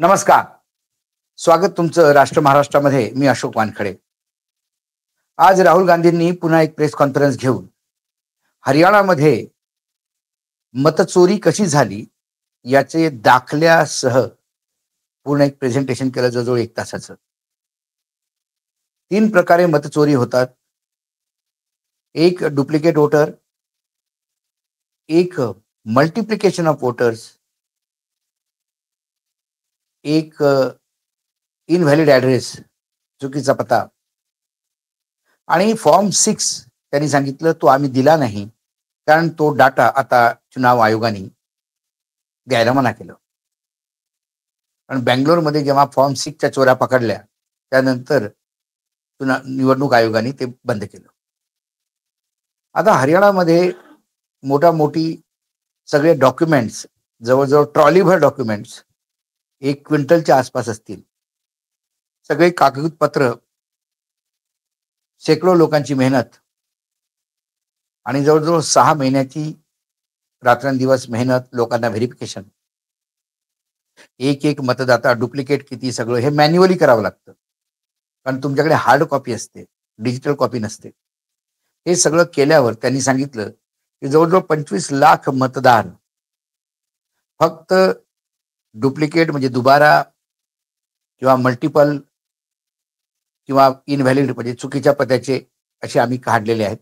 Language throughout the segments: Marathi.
नमस्कार. स्वागत तुमचं राष्ट्र महाराष्ट्रामध्ये. मी अशोक वानखडे. आज राहुल गांधींनी पुन्हा एक प्रेस कॉन्फरन्स घेऊन हरियाणामध्ये मतचोरी कशी झाली याचे दाखल्यासह पूर्ण एक प्रेझेंटेशन केलं, जवळजवळ 1 तासाचं. 3 प्रकारे मतचोरी होतात. एक डुप्लिकेट वोटर, एक मल्टिप्लिकेशन ऑफ वोटर्स, एक इनव्हॅलिड ॲड्रेस, चुकीचा पत्ता, आणि फॉर्म 6 त्यांनी सांगितलं तो आम्ही दिला नाही कारण तो डाटा आता चुनाव आयोगाने द्यायला मना केलं. आणि बँगलोरमध्ये जेव्हा फॉर्म 6च्या चोऱ्या पकडल्या त्यानंतर निवडणूक आयोगाने ते बंद केलं. आता हरियाणामध्ये मोठी सगळे डॉक्युमेंट्स, जवळजवळ ट्रॉलीभर डॉक्युमेंट्स 1 क्विंटलच्या आसपास असतील, सगळे कागदपत्र, शेकडो लोकांची मेहनत आणि जवळजवळ 6 महिन्याची रात्रंदिवस मेहनत, लोकांना व्हेरिफिकेशन, एक मतदाता डुप्लिकेट किती, सगळं हे मॅन्युअली करावं लागतं. कारण तुमच्याकडे हार्ड कॉपी असते, डिजिटल कॉपी नसते. हे सगळं केल्यावर त्यांनी सांगितलं की जवळजवळ 25 लाख मतदार फक्त डुप्लिकेट म्हणजे दुबारा किंवा मल्टिपल किंवा इनव्हॅलिड म्हणजे चुकीच्या पत्त्याचे असे आम्ही काढलेले आहेत.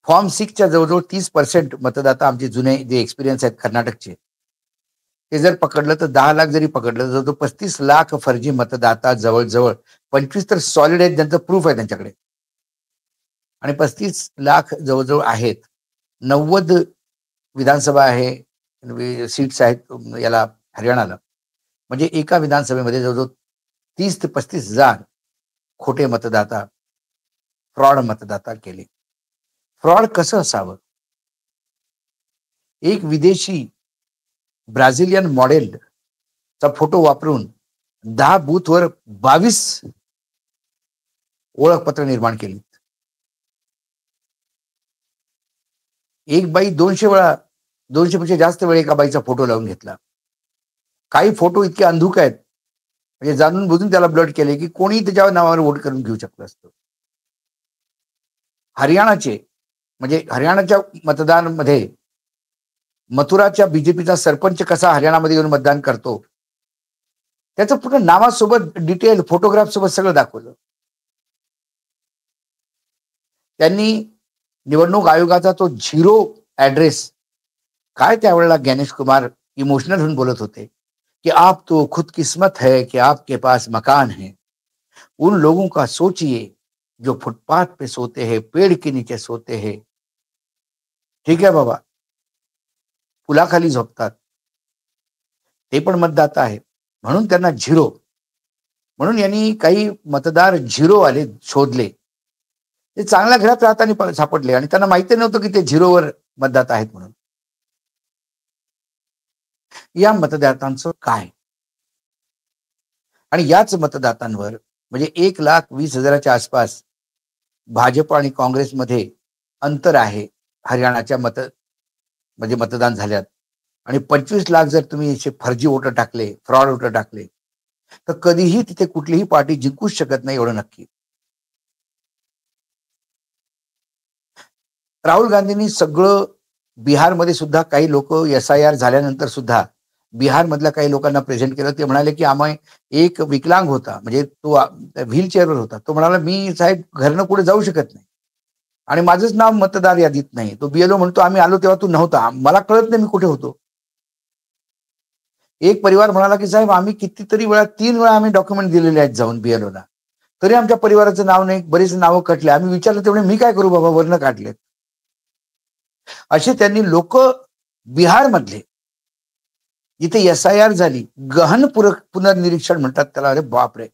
फॉर्म 6च्या जवळजवळ 30% मतदाता आमचे जुने जे एक्सपिरियन्स आहेत कर्नाटकचे, ते जर पकडलं तर 10 लाख जरी पकडलं जवळजवळ 35 लाख फर्जी मतदाता, जवळजवळ 25 तर सॉलिड आहेत, ज्यांचं प्रूफ आहे त्यांच्याकडे, आणि 35 लाख जवळजवळ आहेत. 90 विधानसभा आहे, सीट्स आहेत याला हरियाणाला. म्हणजे एका विधानसभेमध्ये जवळजवळ 30 ते 35 हजार खोटे मतदाता, फ्रॉड मतदाता केले. फ्रॉड कसं असावं? एक विदेशी ब्राझिलियन मॉडेलचा फोटो वापरून 10 बूथवर 22 ओळखपत्र निर्माण केली. एक बाई 200 वेळा, 200 पेक्षा जास्त वेळा एका बाईचा फोटो लावून घेतला. काही फोटो इतके अंधुक आहेत म्हणजे जाणून बुजून त्याला ब्लड केले की कोणी त्याच्या नावावर वोट करून घेऊ शकलं असतं. हरियाणाचे म्हणजे हरियाणाच्या मतदानामध्ये मथुराच्या बीजेपीचा सरपंच कसा हरियाणामध्ये येऊन मतदान करतो त्याचं पूर्ण नावासोबत डिटेल, फोटोग्राफ सोबत सगळं दाखवलं. त्यांनी निवडणूक आयोगाचा तो 0 ॲड्रेस, काय त्यावेळेला ज्ञानेश कुमार इमोशनल होऊन बोलत होते कि आप तो खुद किस्मत है कि आपके पास मकान है, उन लोगों का सोचिए जो फुटपाथ पे सोते हैं, पेड़ के नीचे सोते हैं. ठीक आहे बाबा, पुलाखाली झोपतात, ते पण मतदाता आहे, म्हणून त्यांना 0. म्हणून यांनी काही मतदार 0 आले, शोधले. ते चांगल्या घरात राहताना सापडले आणि त्यांना माहिती नव्हतं की ते 0वर मतदाता आहेत म्हणून. या मतदातांचं काय? आणि याच मतदातांवर म्हणजे 1,20,000च्या आसपास भाजप आणि काँग्रेसमध्ये अंतर आहे हरियाणाच्या म्हणजे मतदान झाल्यात. आणि 25 लाख जर तुम्ही असे फर्जी वोटर टाकले, फ्रॉड वोटर टाकले, तर कधीही तिथे कुठलीही पार्टी जिंकूच शकत नाही, एवढं नक्की. राहुल गांधींनी सगळं बिहारमध्ये सुद्धा काही लोक SIR झाल्यानंतर सुद्धा बिहारमधल्या काही लोकांना प्रेझेंट केलं. ते म्हणाले की आम्ही एक विकलांग होता, म्हणजे तो व्हीलचेअरवर होता, तो म्हणाला मी साहेब घरनं पुढे जाऊ शकत नाही आणि माझंच नाव मतदार यादीत नाही. तो BLO म्हणतो आम्ही आलो तेव्हा तू नव्हता, मला कळत नाही मी कुठे होतो. एक परिवार म्हणाला की साहेब आम्ही कितीतरी वेळा, 3 वेळा आम्ही डॉक्युमेंट दिलेले आहेत जाऊन BLOला, तरी आमच्या परिवाराचं नाव नाही, बरेच नावं कटले. आम्ही विचारलं तेवढे मी काय करू बाबा, वरनं काढलेत. असे त्यांनी लोक बिहारमधले जिथे SIR झाली, गहन पुनर्निरीक्षण म्हणतात त्याला, अरे बापरे,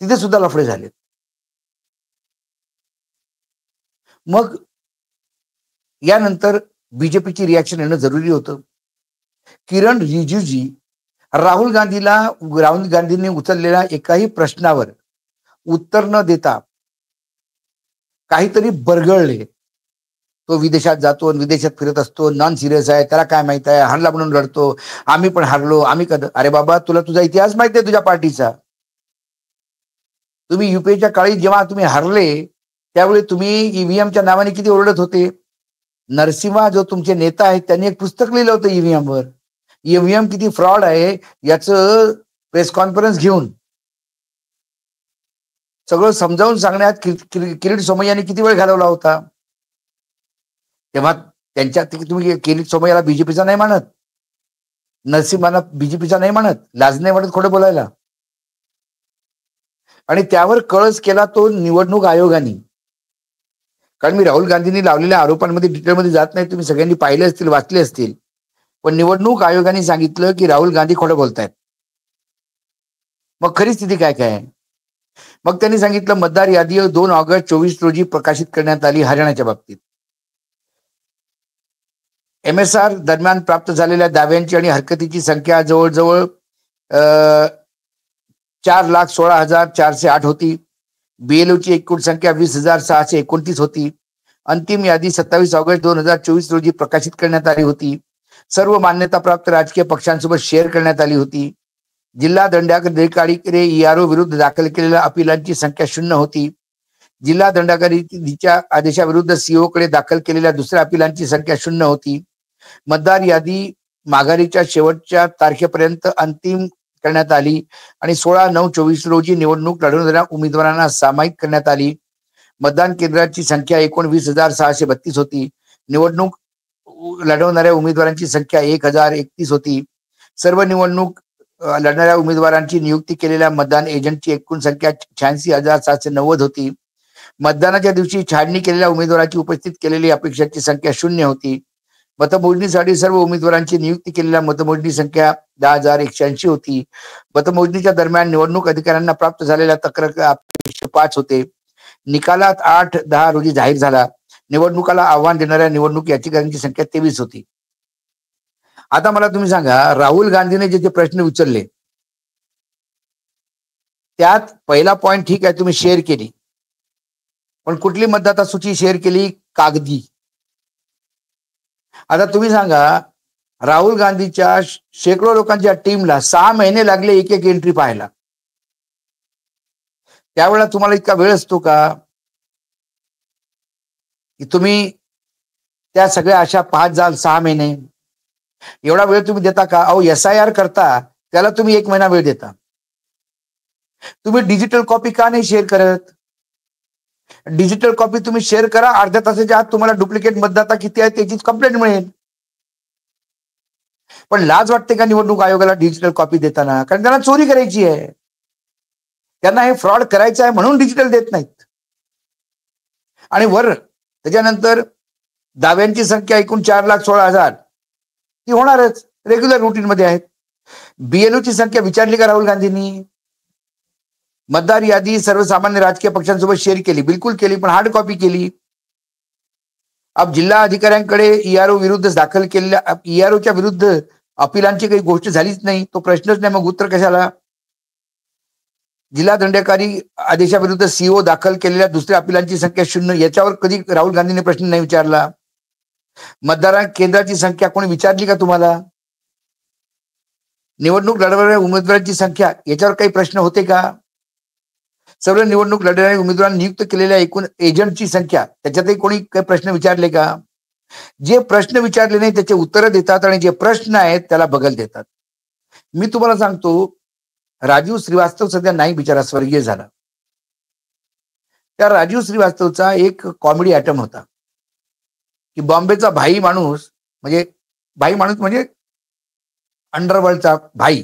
तिथे सुद्धा लफडे झाले. मग यानंतर बीजेपीची रिॲक्शन येणं जरुरी होतं. किरण रिजिजूजी राहुल गांधींनी उचललेल्या एकाही प्रश्नावर उत्तर न देता काहीतरी बरगळले. तो विदेशात जातो आणि विदेशात फिरत असतो, नॉन सिरियस आहे, त्याला काय माहित आहे, हरला म्हणून रडतो, आम्ही पण हरलो, आम्ही कधी. अरे बाबा, तुला तुझा इतिहास माहिती आहे तुझ्या पार्टीचा. तुम्ही युपीएच्या काळी जेव्हा तुम्ही हरले त्यावेळी तुम्ही ईव्हीएमच्या नावाने किती ओरडत होते. नरसिम्हा जो तुमचे नेता आहेत त्यांनी एक पुस्तक लिहिलं होतं ईव्हीएमवर. ईव्हीएम किती फ्रॉड आहे याचं प्रेस कॉन्फरन्स घेऊन सगळं समजावून सांगण्यात किरीट सोमय्याने किती वेळ घालवला होता. तेव्हा त्यांच्या तुम्ही किरीट सोमय्याला बीजेपीचा नाही मानत, नरसिम्हाला बीजेपीचा नाही मानत, लाज नाही वाटत खोटं बोलायला. आणि त्यावर कळस केला तो निवडणूक आयोगाने. कारण मी राहुल गांधींनी लावलेल्या आरोपांमध्ये डिटेलमध्ये जात नाही, तुम्ही सगळ्यांनी पाहिले असतील, वाचले असतील. पण निवडणूक आयोगाने सांगितलं की राहुल गांधी खोटं बोलतायत. मग खरी स्थिती काय काय? मग त्यांनी सांगितलं मतदार यादी 2 ऑगस्ट 24 रोजी प्रकाशित करण्यात आली हरियाणाच्या बाबतीत. MSR दरम्यान प्राप्त झालेल्या दाव्यांची आणि हरकतीची संख्या जवळजवळ 4,16,408 होती. BLOची एकूण संख्या 20,629 होती. अंतिम यादी 27 ऑगस्ट 2024 रोजी प्रकाशित करण्यात आली होती. सर्व मान्यताप्राप्त राजकीय पक्षांसोबत शेअर करण्यात आली होती. जिल्हा दंडाधिकारीकडे ERO विरुद्ध दाखल केलेल्या अपिलांची संख्या 0 होती. जिल्हा दंडाधिकारीच्या आदेशाविरुद्ध CO कडे दाखल केलेल्या दुसऱ्या अपिलांची संख्या 0 होती. मतदार यादी माघारीच्या शेवटच्या तारखेपर्यंत अंतिम करण्यात आली आणि 16/9/24 रोजी निवडणूक लढवणाऱ्या उमेदवारांना सामायिक करण्यात आली. मतदान केंद्राची संख्या एकूण 20,632 होती. निवडणूक लढवणाऱ्या उमेदवारांची संख्या 1,031 होती. सर्व निवडणूक लढणाऱ्या उमेदवारांची नियुक्ती केलेल्या मतदान एजंटची एकूण संख्या 86,790 होती. मतदानाच्या दिवशी छाननी केलेल्या उमेदवाराची उपस्थित केलेली अपेक्षाची संख्या 0 होती. मतमोजणीसाठी सर्व उमेदवारांची नियुक्ती केलेल्या मतमोजणी संख्या 10,180 होती. मतमोजणीच्या दरम्यान निवडणूक अधिकाऱ्यांना प्राप्त झालेल्या तक्रार 5 होते. निकालात 8/10 रोजी जाहीर झाला. निवडणुकाला आव्हान देणाऱ्या निवडणूक याचिकांची संख्या 23 होती. आता मला तुम्ही सांगा, राहुल गांधीने जे प्रश्न विचारले त्यात पहिला पॉइंट ठीक आहे, तुम्ही शेअर केली, पण कुठली मतदाता सूची शेअर केली? कागदी. आता तुम्ही सांगा, राहुल गांधीच्या शेकडो लोकांच्या टीमला 6 महिने लागले एक एक एंट्री पाहायला. त्यावेळेला तुम्हाला इतका वेळ असतो का की तुम्ही त्या सगळ्या अशा पाहत जाल 6 महिने? एवढा वेळ तुम्ही देता का? अहो, SIR करता त्याला तुम्ही 1 महिना वेळ देता. तुम्ही डिजिटल कॉपी का नाही शेअर करत? डिजिटल कॉपी तुम्ही शेअर करा, अर्ध्या तासाच्या आत तुम्हाला डुप्लिकेट मतदाता किती आहे त्याची कंप्लेंट मिळेल. पण लाज वाटते का निवडणूक आयोगाला डिजिटल कॉपी देताना? कारण त्यांना चोरी करायची आहे, त्यांना हे फ्रॉड करायचं आहे म्हणून डिजिटल देत नाहीत. आणि वर त्याच्यानंतर दाव्यांची संख्या एकूण 4,16,000 ती होणारच, रेग्युलर रुटीन मध्ये आहेत. BLOची संख्या विचारली का राहुल गांधींनी? मतदार यादी सर्वसामान्य राजकीय पक्षांसोबत शेअर केली, बिलकुल केली, पण हार्ड कॉपी केली. अब जिल्हा अधिकाऱ्यांकडे ERO विरुद्ध दाखल केलेल्या EROच्या विरुद्ध अपिलांची काही गोष्ट झालीच नाही, तो प्रश्नच नाही, मग उत्तर कशाला? जिल्हा दंडाधिकारी आदेशाविरुद्ध CO दाखल केलेल्या दुसऱ्या अपिलांची संख्या 0, याच्यावर कधी राहुल गांधीने प्रश्न नाही विचारला. मतदार केंद्राची संख्या कोणी विचारली का तुम्हाला? निवडणूक लढवणाऱ्या उमेदवारांची संख्या याच्यावर काही प्रश्न होते का? सर्व निवडणूक लढणाऱ्या उमेदवारांनी नियुक्त केलेल्या एकूण एजंटची संख्या त्याच्यातही कोणी काही प्रश्न विचारले का? जे प्रश्न विचारले नाही त्याचे उत्तर देतात आणि जे प्रश्न आहेत त्याला बगल देतात. मी तुम्हाला सांगतो, राजीव श्रीवास्तव सध्या नाही, बिचारा स्वर्गीय झाला. त्या राजीव श्रीवास्तवचा एक कॉमेडी आयटम होता की बॉम्बेचा भाई माणूस म्हणजे अंडरवर्ल्डचा भाई,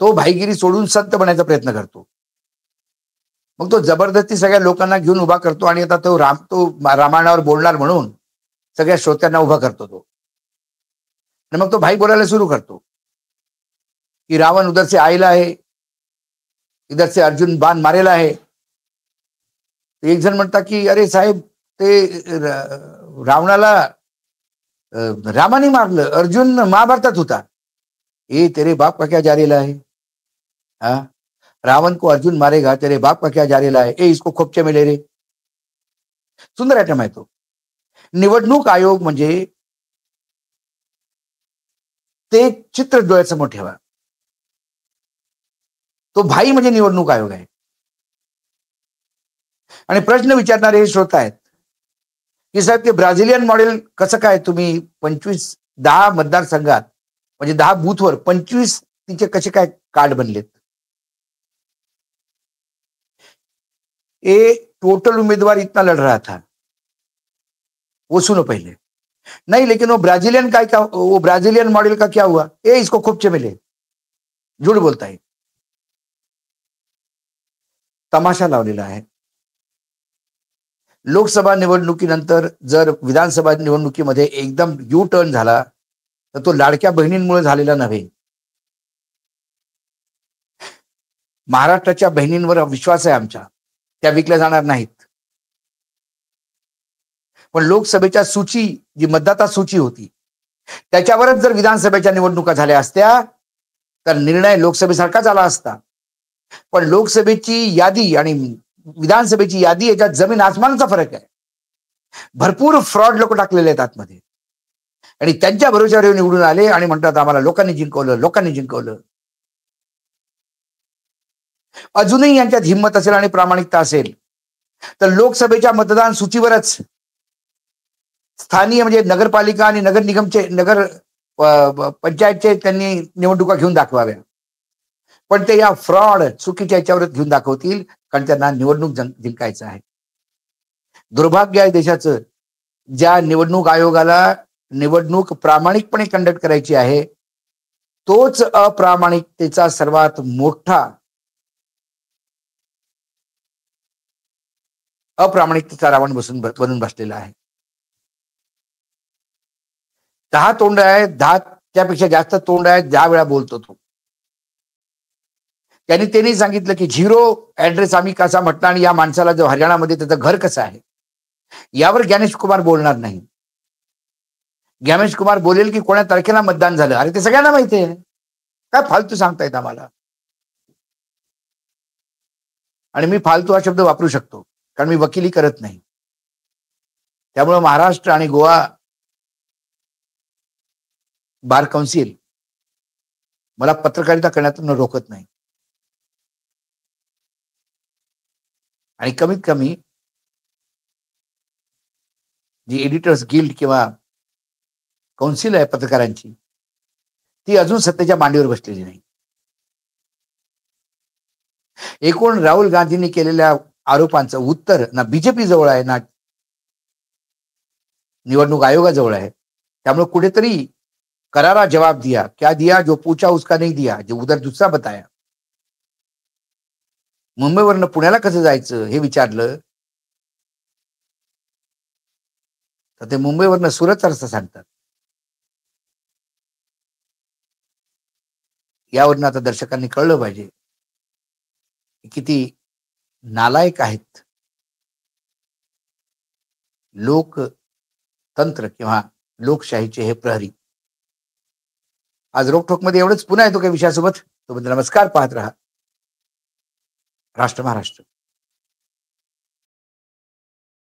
तो भाईगिरी सोडून संत बनायचा प्रयत्न करतो. मग तो जबरदस्ती सगळ्या लोकांना घेऊन उभा करतो आणि आता तो रामायणावर बोलणार म्हणून सगळ्या श्रोत्यांना उभा करतो तो. आणि मग तो भाई बोलायला सुरू करतो की रावण उधर से आयला है, इधर से अर्जुन बाण मारेला आहे. एक जण म्हणतात की अरे साहेब, ते रावणाला रामाने मारलं, अर्जुन महाभारतात होता. ए तेरे बाप का क्या जारेला है? हाँ, रावण को अर्जुन मारेगा, तेरे बाप का क्या जारेला है? ए इसको खोपचे में ले रे. सुंदर आयटम आहे तो. निवडणूक आयोग म्हणजे ते चित्र डोळ्यासमोर ठेवा. तो भाई म्हणजे निवडणूक आयोग आहे. आणि प्रश्न विचारणारे हे श्रोता आहेत की साहेब ते ब्राझिलियन मॉडेल कसं काय तुम्ही 10 मतदारसंघात म्हणजे 10 बूथवर 25 तिचे कसे काय कार्ड बनलेत. ए टोटल उम्मीदवार इतना लड़ रहा था. वो सुनो पहले. नहीं लेकिन वो ब्राजीलियन का क्या, वो ब्राजीलियन मॉडल का क्या हुआ. इसको खूप मिले. झूठ बोलता है. तमाशा लावलेला आहे. लोकसभा निवडणुकीनंतर जर विधानसभा निवडणुकीमध्ये एकदम यू टर्न झाला तर तो लाडक्या बहिणींमुळे झालेला नव्हे. महाराष्ट्राच्या बहिणींवर विश्वास आहे आमच्या, त्या विकल्या जाणार नाहीत. पण लोकसभेच्या सूची जी मतदाता सूची होती त्याच्यावरच जर विधानसभेच्या निवडणुका झाल्या असत्या तर निर्णय लोकसभेसारखाच आला असता. पण लोकसभेची यादी आणि विधानसभेची यादी याच्यात जमीन आसमानाचा फरक आहे. भरपूर फ्रॉड लोक टाकलेले आहेत आतमध्ये आणि त्यांच्या भरोश्यावर निवडून आले आणि म्हणतात आम्हाला लोकांनी जिंकवलं. अजूनही यांच्यात हिंमत असेल आणि प्रामाणिकता असेल तर लोकसभेच्या मतदान सूचीवरच स्थानीय म्हणजे नगरपालिका आणि नगर निगमचे नगर पंचायतचे त्यांनी निवडणुका घेऊन दाखवाव्या. पण ते या फ्रॉड चुकीच्या याच्यावरच घेऊन दाखवतील कारण त्यांना निवडणूक जिंकायचं आहे. दुर्भाग्य आहे देशाचं. ज्या निवडणूक आयोगाला निवडणूक प्रामाणिकपणे कंडक्ट करायची आहे तोच अप्रामाणिकतेचा सर्वात मोठा अप्रामाणिकतेचा रावण बनून बसलेला आहे. 10 तोंड आहेत, 10 त्यापेक्षा जास्त तोंड आहेत, 10 वेळा बोलतो तो. त्यांनी सांगितलं की 0 ऍड्रेस आम्ही कसा म्हटला आणि या माणसाला जो हरियाणामध्ये त्याचं घर कसं आहे यावर ज्ञानेश कुमार बोलणार नाही. ज्ञानेश कुमार बोलेल की कोण्या तारखेला मतदान झालं. अरे ते सगळ्यांना माहिती आहे. काय फालतू सांगतायत आम्हाला. आणि मी फालतू हा शब्द वापरू शकतो कारण मी वकिली करत नाही. त्यामुळे महाराष्ट्र आणि गोवा बार काउन्सिल मला पत्रकारिता करण्यातून रोखत नाही. आणि कमीत कमी जी एडिटर्स गिल्ड किंवा काउन्सिल आहे पत्रकारांची ती अजून सत्तेच्या मांडीवर बसलेली नाही. एकूण राहुल गांधींनी केलेल्या आरोपांचं उत्तर ना बीजेपी जवळ आहे ना निवडणूक आयोगाजवळ आहे. त्यामुळे कुठेतरी करारा जवाब दिया. क्या दिया? जो पूछा उसका नहीं दिया, जो उधर दूसरा बताया. मुंबईवरनं पुण्याला कसं जायचं हे विचारलं तर ते मुंबईवरनं सुरतचा रस्ता सांगतात. यावरनं आता दर्शकांनी कळलं पाहिजे किती नालायक आहेत लोकतंत्र किंवा लोकशाहीचे हे प्रहरी. आज रोकठोक मध्ये एवढंच. पुन्हा येतो काही विषयासोबत. तोपर्यंत नमस्कार. पाहत रहा राष्ट्र महाराष्ट्र.